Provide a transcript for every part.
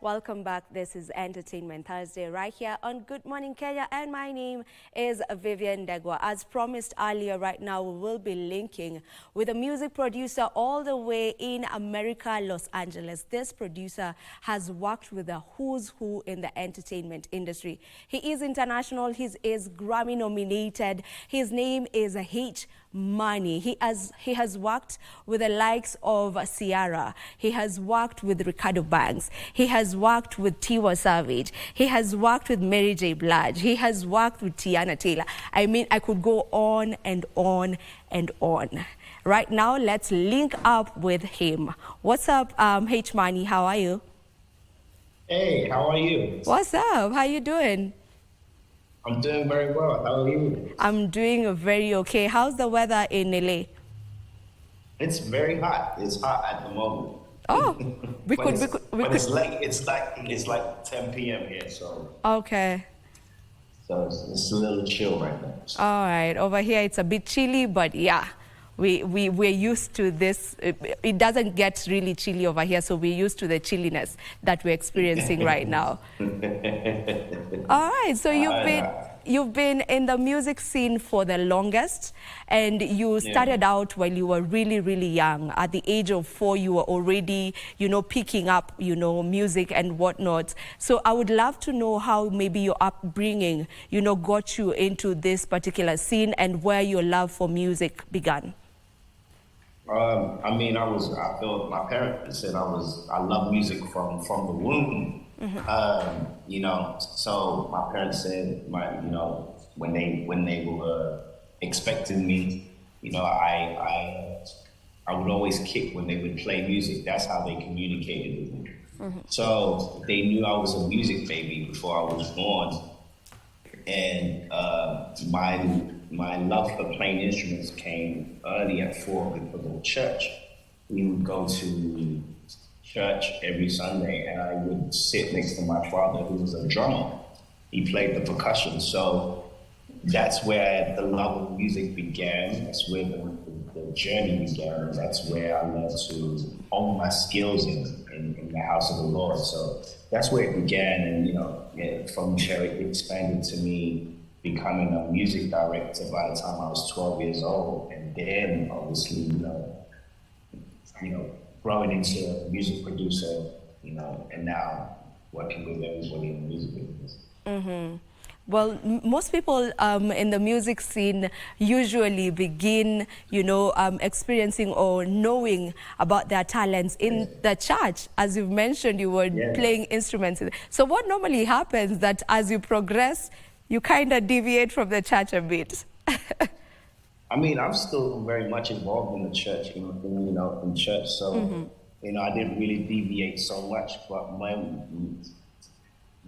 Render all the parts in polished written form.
Welcome back. This is Entertainment Thursday right here on Good Morning Kenya, and my name is Vivian Degwa. As promised earlier, right now we will be linking with a music producer all the way in America, Los Angeles. This producer has worked with the who's who in the entertainment industry. He is international. He is Grammy nominated. His name is H. Money. He has worked with the likes of Ciara. He has worked with Ricardo Banks. He has worked with Tiwa Savage. He has worked with Mary J. Blige. He has worked with Tiana Taylor. I mean, I could go on and on and on. Right now, let's link up with him. What's up, H. Money? How are you? Hey, how are you? What's up? How you doing? I'm doing very well. How are you? I'm doing very okay. How's the weather in LA? It's very hot. It's hot at the moment. Oh, we But could. it's like 10 p.m. here, so Okay. it's a little chill right now. All right. Over here, it's a bit chilly, but yeah, we're used to this. It doesn't get really chilly over here, so we're used to the chilliness that we're experiencing right now. All right. So you've been in the music scene for the longest, and you started out while you were really, really young. At the age of 4, you were already, picking up, music and whatnot. So I would love to know how maybe your upbringing, got you into this particular scene and where your love for music began. I feel my parents said I love music from the womb. So my parents said when they were expecting me, I would always kick when they would play music. That's how they communicated with me. So they knew I was a music baby before I was born, and my love for playing instruments came early at 4 because of church. We would go to church every Sunday, and I would sit next to my father, who was a drummer. He played the percussion, so that's where the love of music began. That's where the journey began. That's where I learned to hone my skills in the house of the Lord. So that's where it began, and from there it expanded to me becoming a music director by the time I was 12 years old, and then obviously, growing into a music producer, and now working with everybody in the music business. Well, most people in the music scene usually begin, experiencing or knowing about their talents in the church. As you've mentioned, you were playing instruments. So what normally happens that as you progress, you kind of deviate from the church a bit? I'm still very much involved in the church, in church. So, I didn't really deviate so much, but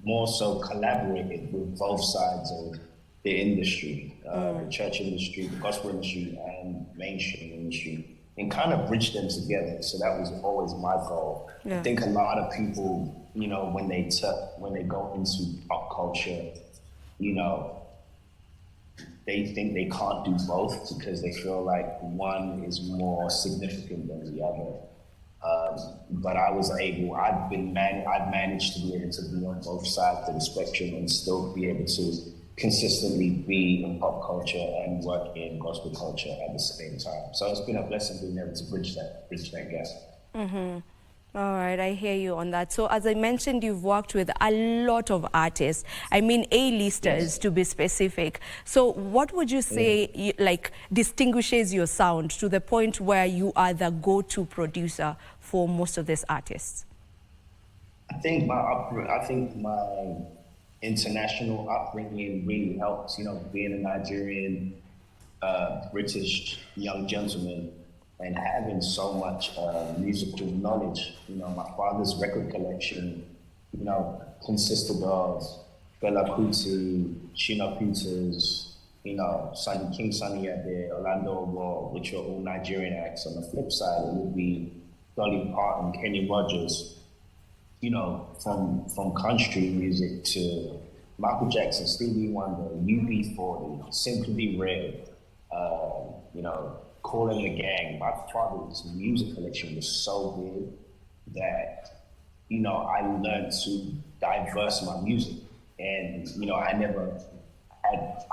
more so collaborated with both sides of the industry, the church industry, the gospel industry, and mainstream industry, and kind of bridge them together. So that was always my goal. I think a lot of people, when they go into pop culture, they think they can't do both because they feel like one is more significant than the other. But I've managed to be able to be on both sides of the spectrum and still be able to consistently be in pop culture and work in gospel culture at the same time. So it's been a blessing being able to bridge that gap. All right, I hear you on that. So as I mentioned, you've worked with a lot of artists. A-listers to be specific. So what would you say distinguishes your sound to the point where you are the go-to producer for most of these artists? I think my international upbringing really helps. Being a Nigerian, British young gentleman, and having so much musical knowledge. My father's record collection, consisted of Fela Kuti, Shina Peters, King Sunny Ade, Orlando Wall, which are all Nigerian acts. On the flip side, it would be Dolly Parton, Kenny Rogers, from country music to Michael Jackson, Stevie Wonder, UB40, Simply Red, Calling the Gang. My father's music collection was so big that I learned to diverse my music. And,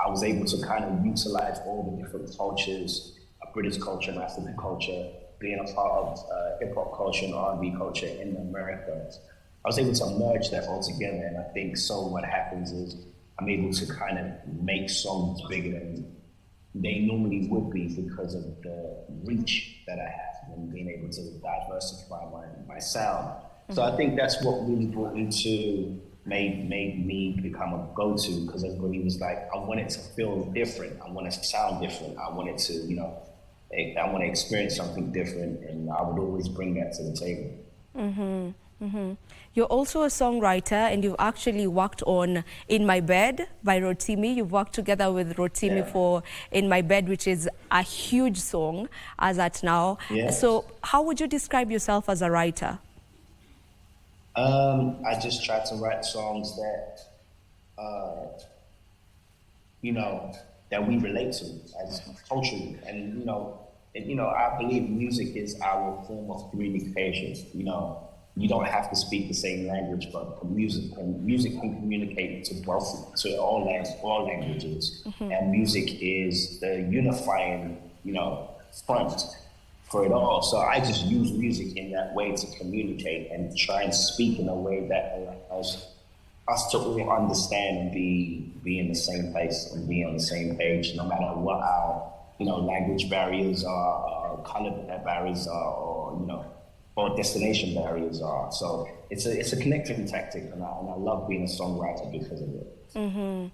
I was able to kind of utilize all the different cultures, British culture, and African culture, being a part of hip hop culture and R&B culture in America. I was able to merge that all together. And I think so what happens is I'm able to kind of make songs bigger than they normally would be because of the reach that I have and being able to diversify my sound. So I think that's what really brought me to made me become a go-to, because everybody was like, I want it to feel different. I want it to sound different. I want it to, I want to experience something different, and I would always bring that to the table. Mm-hmm. Mm-hmm. You're also a songwriter, and you've actually worked on In My Bed by Rotimi. You've worked together with Rotimi for In My Bed, which is a huge song as at now. Yeah. So how would you describe yourself as a writer? I just try to write songs that, that we relate to as culturally. And, I believe music is our form of communication. You don't have to speak the same language, but music can communicate to all languages. Mm-hmm. And music is the unifying, front for it all. So I just use music in that way to communicate and try and speak in a way that allows us to all understand and be in the same place and be on the same page, no matter what our language barriers are, or color barriers are, or destination barriers are. So it's a connecting tactic, and I love being a songwriter because of it. Mm-hmm.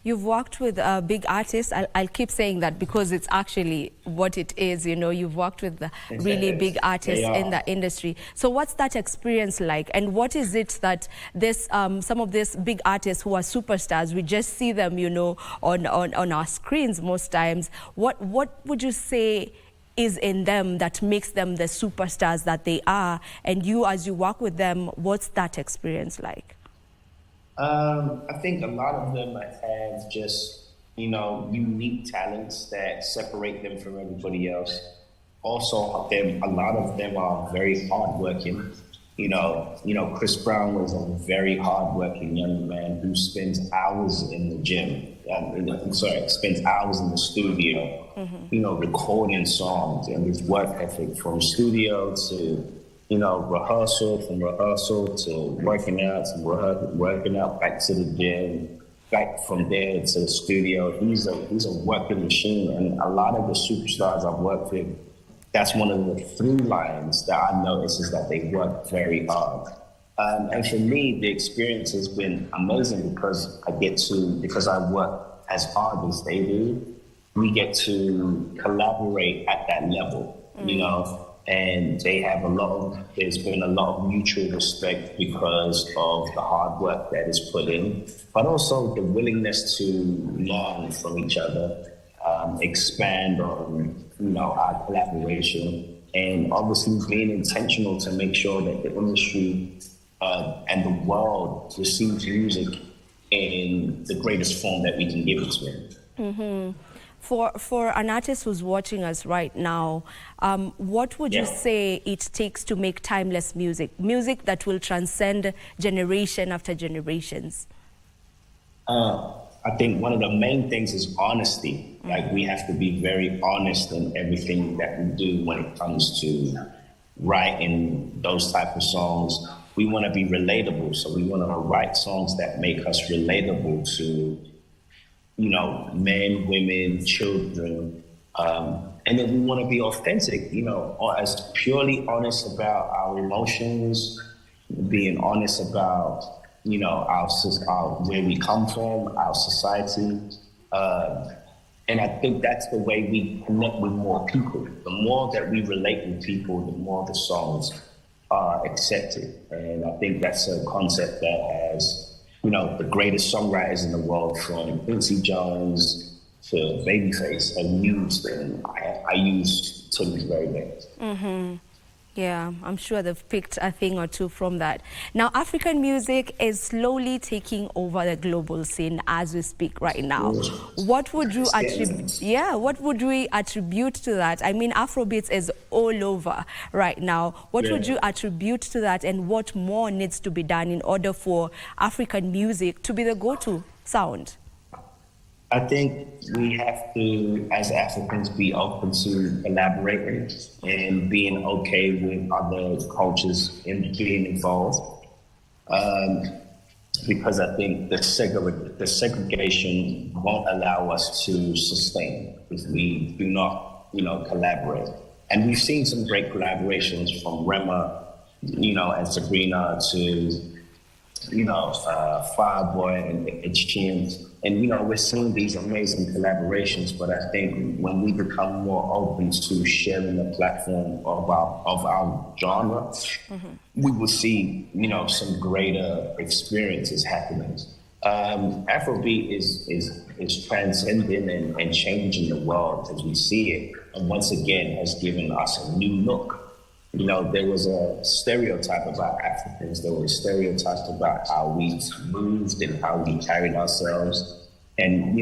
You've worked with big artists. I'll keep saying that because it's actually what it is. You've worked with the really big artists in the industry. So what's that experience like? And what is it that some of these big artists who are superstars, we just see them, on our screens most times. What would you say is in them that makes them the superstars that they are? And you, as you work with them, what's that experience like? I think a lot of them have just, unique talents that separate them from everybody else. Also, a lot of them are very hardworking. Chris Brown was a very hardworking young man who spends hours in the gym. Spends hours in the studio, recording songs, and his work ethic from studio to rehearsal to working out, back to the gym, back from there to the studio. He's a working machine, and a lot of the superstars I've worked with, that's one of the through lines that I notice is that they work very hard. And for me, the experience has been amazing because I work as hard as they do. We get to collaborate at that level, and there's been a lot of mutual respect because of the hard work that is put in, but also the willingness to learn from each other, expand on, our collaboration, and obviously being intentional to make sure that the industry and the world receives music in the greatest form that we can give it to them. Mm-hmm. For an artist who's watching us right now, what would you say it takes to make timeless music that will transcend generation after generations? I think one of the main things is honesty. Like, we have to be very honest in everything that we do when it comes to writing those type of songs. We want to be relatable, so we want to write songs that make us relatable to men, women, children, and then we want to be authentic, or as purely honest about our emotions, being honest about, our where we come from, our society, and I think that's the way we connect with more people. The more that we relate with people, the more the songs are accepted, and I think that's a concept that has the greatest songwriters in the world, from Quincy Jones to Babyface, have used, and I use to this very day. Mm-hmm. Yeah, I'm sure they've picked a thing or two from that. Now, African music is slowly taking over the global scene as we speak right now. What would you attribute? Yeah, what would we attribute to that? I mean, Afrobeats is all over right now. What would you attribute to that, and what more needs to be done in order for African music to be the go-to sound? I think we have to, as Africans, be open to collaborating and being okay with other cultures and being involved. Because I think the segregation won't allow us to sustain if we do not, collaborate. And we've seen some great collaborations from Rema, and Sabrina to, Fireboy and HGM. And, we're seeing these amazing collaborations, but I think when we become more open to sharing the platform of our genre, we will see, some greater experiences happening. Afrobeat is transcending and changing the world as we see it. And once again, has given us a new look. There was a stereotype about Africans. There was stereotypes about how we moved and how we carried ourselves. And,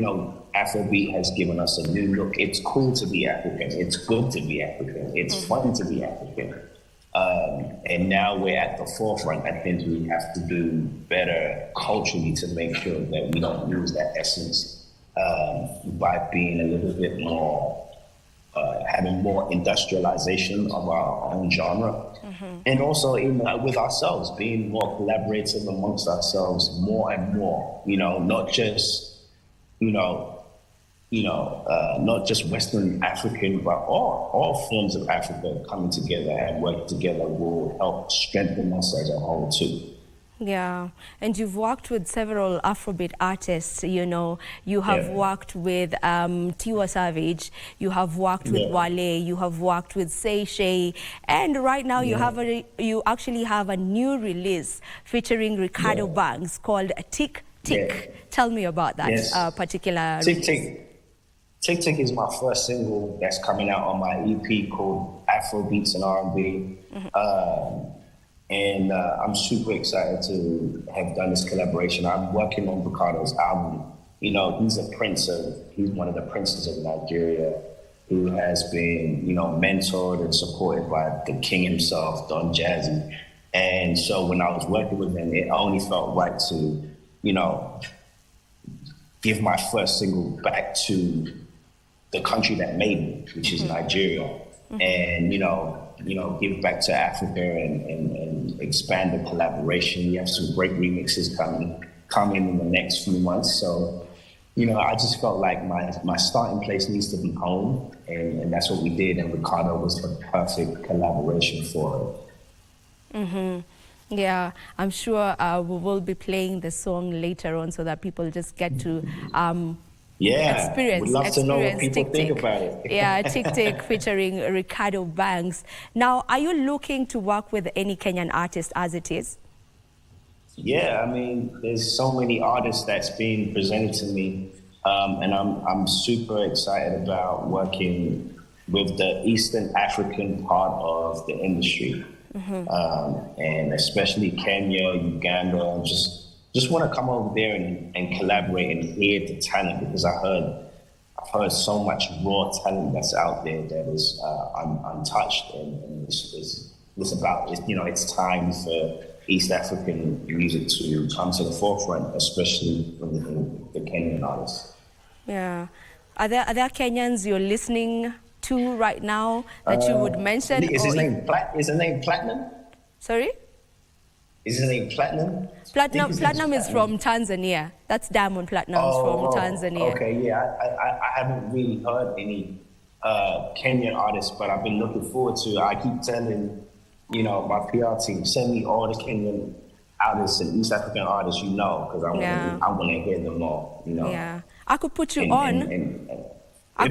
Afrobeat has given us a new look. It's cool to be African. It's good to be African. It's fun to be African. And now we're at the forefront. I think we have to do better culturally to make sure that we don't lose that essence by being a little bit more having more industrialization of our own genre, and also with ourselves, being more collaborative amongst ourselves more and more. Not just not just Western African, but all forms of Africa coming together and working together will help strengthen us as a whole too. Yeah, and you've worked with several Afrobeat artists, you have worked with Tiwa Savage, you have worked with Wale, you have worked with Sey, and right now you actually have a new release featuring Ricardo Banks called Tick Tick. Tell me about that particular release. Tick Tick is my first single that's coming out on my EP called Afrobeats and R&B. And I'm super excited to have done this collaboration. I'm working on Ricardo's album. He's one of the princes of Nigeria who has been, mentored and supported by the king himself, Don Jazzy. And so when I was working with him, it only felt right to, give my first single back to the country that made me, which is Nigeria. And, give back to Africa and expand the collaboration. We have some great remixes coming in the next few months. So, I just felt like my starting place needs to be home, and that's what we did. And Ricardo was the perfect collaboration for it. Yeah, I'm sure we will be playing the song later on so that people just get to experience. Would love to know what people think about it. Yeah, Tick Tick featuring Ricardo Banks. Now, are you looking to work with any Kenyan artist as it is? Yeah, I mean, there's so many artists that's being presented to me, and I'm super excited about working with the Eastern African part of the industry, and especially Kenya, Uganda, just want to come over there and collaborate and hear the talent, because I've heard so much raw talent that's out there that is untouched, and it's about, it's time for East African music to come to the forefront, especially from the Kenyan artists. Yeah, are there Kenyans you're listening to right now that you would mention? Is his name Platinum? Sorry? Is his name Platinum? Platinum is from Tanzania. That's Diamond Platinum's from Tanzania. Okay, yeah. I haven't really heard any Kenyan artists, but I've been looking forward to it. I keep telling, my PR team, send me all the Kenyan artists and East African artists because I want to hear them all, Yeah. I could put you on.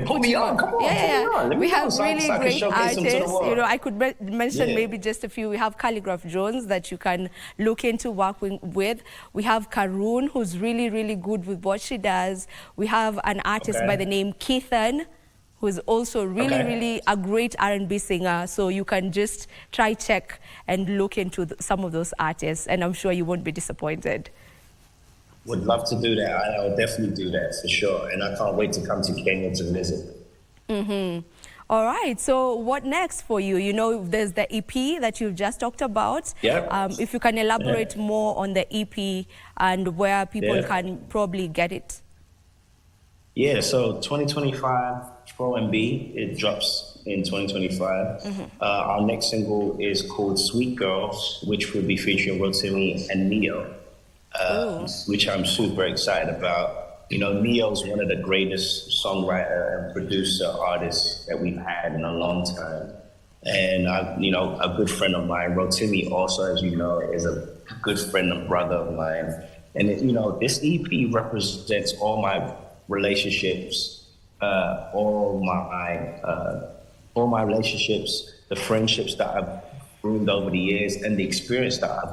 Put me on, come on. Yeah. We have really great artists. I could mention maybe just a few. We have Calligraph Jones that you can look into working with. We have Karun, who's really, really good with what she does. We have an artist by the name Keithan, who is also really, Okay. really a great R&B singer. So you can just check and look into some of those artists, and I'm sure you won't be disappointed. Would love to do that. I'll definitely do that for sure. And I can't wait to come to Kenya to visit. All right, so what next for you? You know, there's the EP that you've just talked about. Yeah. If you can elaborate more on the EP and where people Yeah. can probably get it. Yeah, so 2025 Pro and B, it drops in 2025. Our next single is called Sweet Girl, which will be featuring Rotimi and Neo, which I'm super excited about. You know, Neo's one of the greatest songwriter and producer artists that we've had in a long time. And, a good friend of mine, Rotimi also, as you know, is a good friend and brother of mine. And, this EP represents all my relationships, all my relationships, the friendships that I've groomed over the years, and the experience that I've,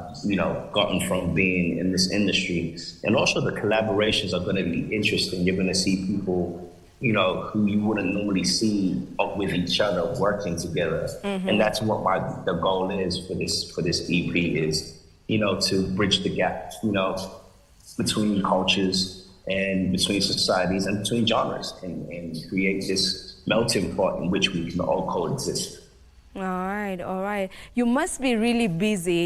gotten from being in this industry. And also the collaborations are going to be interesting. You're going to see people, who you wouldn't normally see up with each other working together. And that's what the goal is for this EP is, to bridge the gap, between cultures and between societies and between genres, and create this melting pot in which we can all coexist. All right. You must be really busy,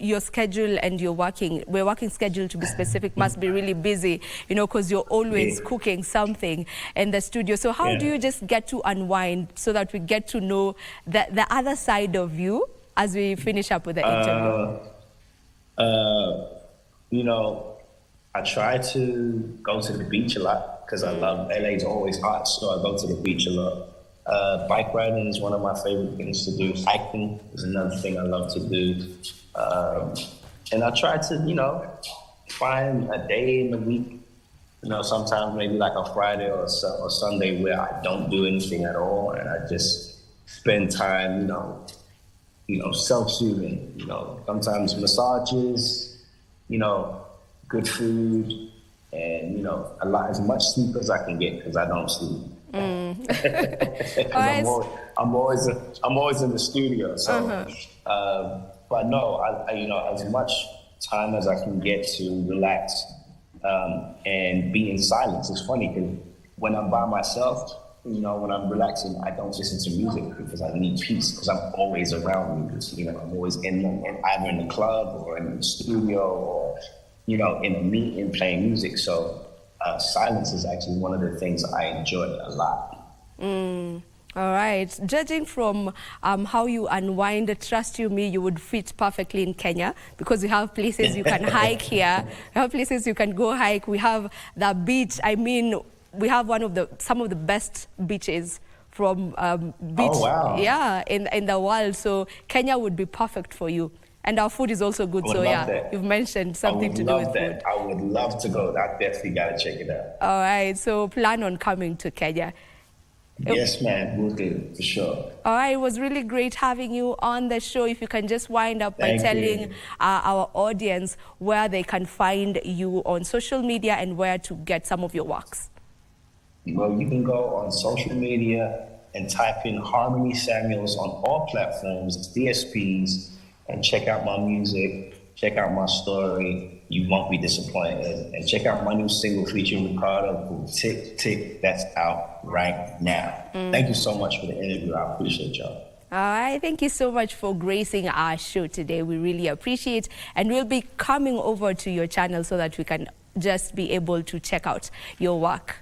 your schedule and your working schedule, to be specific, must be really busy, because you're always cooking something in the studio. So how do you just get to unwind so that we get to know the other side of you as we finish up with the interview? I try to go to the beach a lot because I love LA's always hot, so I go to the beach a lot. Bike riding is one of my favorite things to do. Hiking is another thing I love to do. And I try to, find a day in the week, sometimes maybe like a Friday or Sunday where I don't do anything at all, and I just spend time, self-soothing, sometimes massages, good food, and, as much sleep as I can get because I don't sleep. I'm always in the studio. So, but no, I as much time as I can get to relax and be in silence. It's funny because when I'm by myself, when I'm relaxing, I don't listen to music because I need peace. Because I'm always around music. I'm always either in the club or in the studio or in a meeting playing music. So. Silence is actually one of the things I enjoy a lot. All right. Judging from how you unwind, trust you me, you would fit perfectly in Kenya because we have places you can hike here. We have places you can go hike. We have the beach. I mean, we have some of the best beaches from beach. Oh, wow. Yeah, in the world. So Kenya would be perfect for you. And our food is also good, so you've mentioned something to do with food. I would love to go. I definitely got to check it out. All right, so plan on coming to Kenya. Yes, ma'am, we'll do, for sure. All right, it was really great having you on the show. If you can just wind up by telling our audience where they can find you on social media and where to get some of your works. Well, you can go on social media and type in Harmony Samuels on all platforms, DSPs, and check out my music, check out my story. You won't be disappointed. And check out my new single featuring Ricardo called Tick Tick, that's out right now. Thank you so much for the interview. I appreciate y'all. All right, thank you so much for gracing our show today. We really appreciate it. And we'll be coming over to your channel so that we can just be able to check out your work.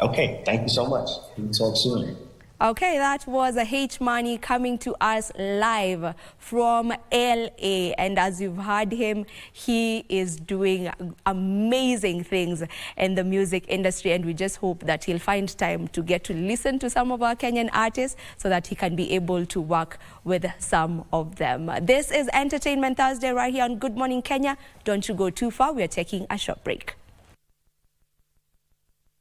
Okay, thank you so much. We'll talk soon. Okay, that was H Money coming to us live from LA, and as you've heard him, he is doing amazing things in the music industry, and we just hope that he'll find time to get to listen to some of our Kenyan artists so that he can be able to work with some of them. This is Entertainment Thursday right here on Good Morning Kenya. Don't you go too far, we are taking a short break.